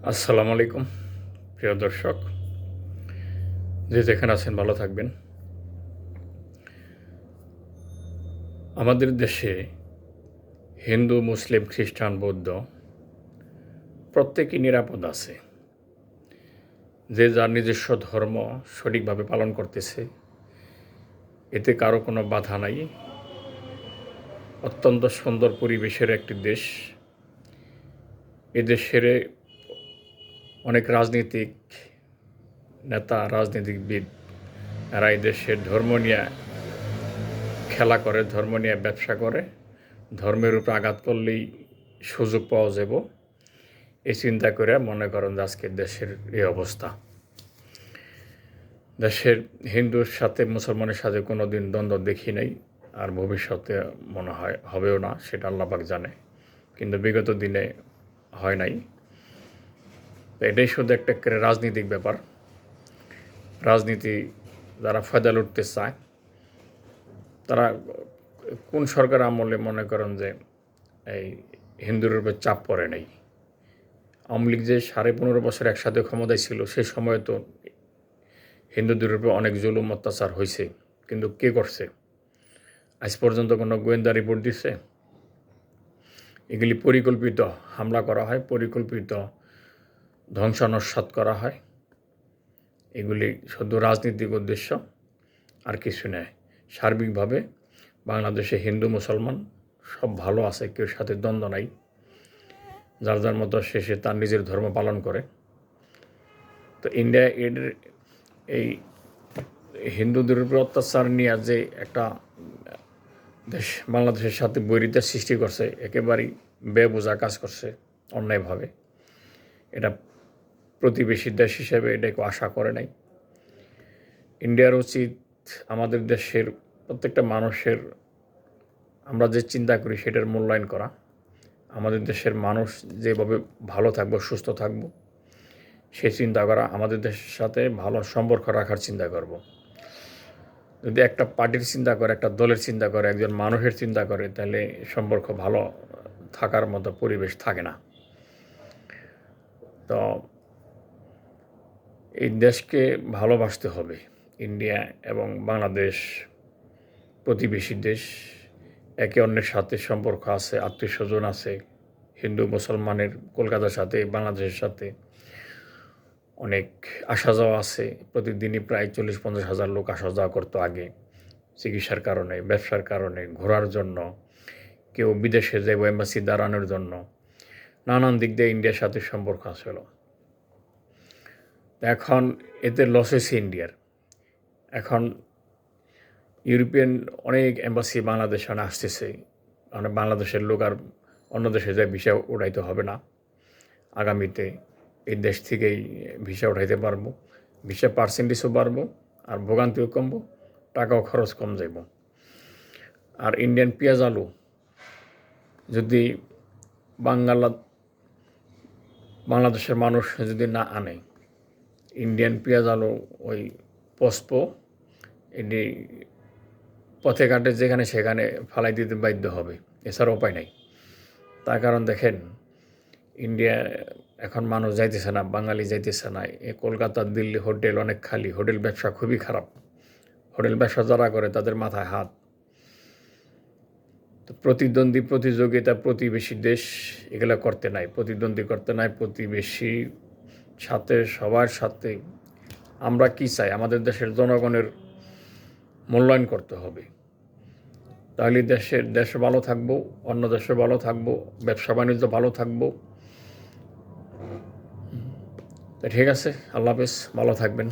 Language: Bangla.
আসসালামু আলাইকুম প্রিয় দর্শক, যে যেখানে আছেন ভালো থাকবেন। আমাদের দেশে হিন্দু, মুসলিম, খ্রিস্টান, বৌদ্ধ প্রত্যেকেই নিরাপদ আছে। যে যার নিজস্ব ধর্ম সঠিকভাবে পালন করতেছে, এতে কারো কোনো বাধা নাই। অত্যন্ত সুন্দর পরিবেশের একটি দেশ। এদেশের অনেক রাজনীতিক নেতা, রাজনীতিবিদ, এরা এই দেশের ধর্ম নিয়ে খেলা করে, ধর্ম নিয়ে ব্যবসা করে। ধর্মের উপর আঘাত করলেই সুযোগ পাওয়া যাব, এই চিন্তা করে মনে করেন যে আজকের দেশের এই অবস্থা। দেশের হিন্দুর সাথে মুসলমানের সাথে কোনো দিন দ্বন্দ্ব দেখি নাই, আর ভবিষ্যতে মনে হয় হবেও না, সেটা আল্লাহ পাক জানে। কিন্তু বিগত দিনে হয় নাই। এটাই শুধু একটা রাজনীতিক ব্যাপার। রাজনীতি যারা ফায়দা লুটতে চায়, তারা কোন সরকার আমলে মনে করেন যে এই হিন্দুর উপর চাপ পড়ে নাই। আওয়ামী লীগ যে 15.5 বছর একসাথে ক্ষমতায় ছিল, সে সময় তো হিন্দুদের উপর অনেক জুলুম অত্যাচার হয়েছে, কিন্তু কে করছে? আজ পর্যন্ত কোনো গোয়েন্দা রিপোর্ট দিচ্ছে? এগুলি পরিকল্পিত হামলা করা হয়, পরিকল্পিত ধ্বংসানস্বাত করা হয়। এগুলি শুধু রাজনৈতিক উদ্দেশ্য, আর কিছু নয়। সার্বিকভাবে বাংলাদেশে হিন্দু মুসলমান সব ভালো আছে, কেউ সাথে দ্বন্দ্ব নাই। যার যার মতো শেষে তার নিজের ধর্ম পালন করে। তো ইন্ডিয়া এই হিন্দুদের উপর অত্যাচার নিয়ে যে একটা দেশ বাংলাদেশের সাথে বৈরিতার সৃষ্টি করছে, একেবারেই বেবোঝা কাজ করছে অন্যায়ভাবে। এটা প্রতিবেশী দেশ হিসেবে এটাকে আশা করে নাই। ইন্ডিয়ার উচিত আমাদের দেশের প্রত্যেকটা মানুষের, আমরা যে চিন্তা করি সেটার মূল্যায়ন করা। আমাদের দেশের মানুষ যেভাবে ভালো থাকবো, সুস্থ থাকবো, সেই চিন্তা করা। আমাদের দেশের সাথে ভালো সম্পর্ক রাখার চিন্তা করব। যদি একটা পার্টির চিন্তা করে, একটা দলের চিন্তা করে, একজন মানুষের চিন্তা করে, তাহলে সম্পর্ক ভালো থাকার মতো পরিবেশ থাকে না। তো এই দেশকে ভালোবাসতে হবে। ইন্ডিয়া এবং বাংলাদেশ প্রতিবেশী দেশ, একে অন্যের সাথে সম্পর্ক আছে, আত্মীয় স্বজন আছে। হিন্দু মুসলমানের কলকাতার সাথে বাংলাদেশের সাথে অনেক আসা যাওয়া আছে। প্রতিদিনই প্রায় 40-50 হাজার লোক আসা যাওয়া করতো আগে, চিকিৎসার কারণে, ব্যবসার কারণে, ঘোরার জন্য, কেউ বিদেশে যাইব এম্বাসি দাঁড়ানোর জন্য। নানান দিক দিয়ে ইন্ডিয়ার সাথে সম্পর্ক আসলো। এখন এতে লস হয়েছে ইন্ডিয়ার। এখন ইউরোপিয়ান অনেক এম্বাসি বাংলাদেশে আসতেছে, মানে বাংলাদেশের লোক আর অন্য দেশে যায় ভিসা উঠাইতে হবে না। আগামীতে এই দেশ থেকেই ভিসা উঠাইতে পারবো, ভিসা পার্সেন্টেজও বাড়বো, আর ভোগান্তিও কমবো, টাকাও খরচ কম যাইব। আর ইন্ডিয়ান পেঁয়াজ আলু যদি বাংলাদেশের মানুষ যদি না আনে, ইন্ডিয়ান পেঁয়াজ আলু ওই পস্প এটি পথে ঘাটে যেখানে সেখানে ফালাই দিতে বাধ্য হবে, এছাড়া উপায় নাই। তার কারণ দেখেন, ইন্ডিয়া এখন মানুষ যাইতেছে না, বাঙালি যাইতেছে না। কলকাতা, দিল্লি হোটেল অনেক খালি, হোটেল ব্যবসা খুবই খারাপ। হোটেল ব্যবসা যারা করে তাদের মাথায় হাত। তো প্রতিদ্বন্দ্বী, প্রতিযোগিতা, প্রতিবেশী দেশ এগুলো করতে নাই, প্রতিদ্বন্দ্বী করতে নাই। প্রতিবেশী সাথে, সবার সাথে আমরা কি চাই, আমাদের দেশের জনগণের মূল্যায়ন করতে হবে। তাহলে দেশে ভালো থাকবো, অন্য দেশে ভালো থাকবো, ব্যবসা বাণিজ্য ভালো থাকবো। ঠিক আছে, আল্লাহ হাফেজ, ভালো থাকবেন।